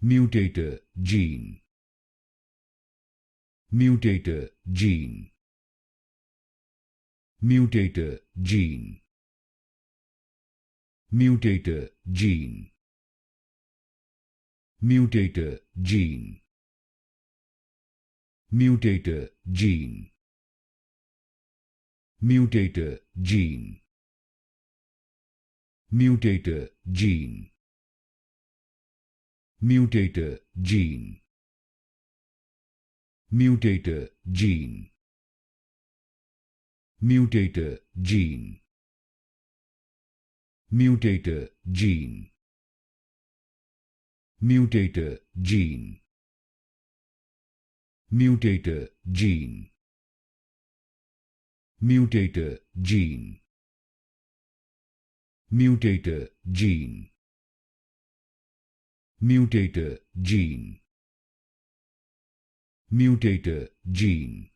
Mutator gene. Mutator gene. Mutator gene. Mutator gene. Mutator gene. Mutator gene. Mutator gene. Mutator gene. Mutator gene. Mutator gene. Mutator gene. Mutator gene. Mutator gene. Mutator gene. Mutator gene. Mutator gene. Mutator gene. Mutator gene.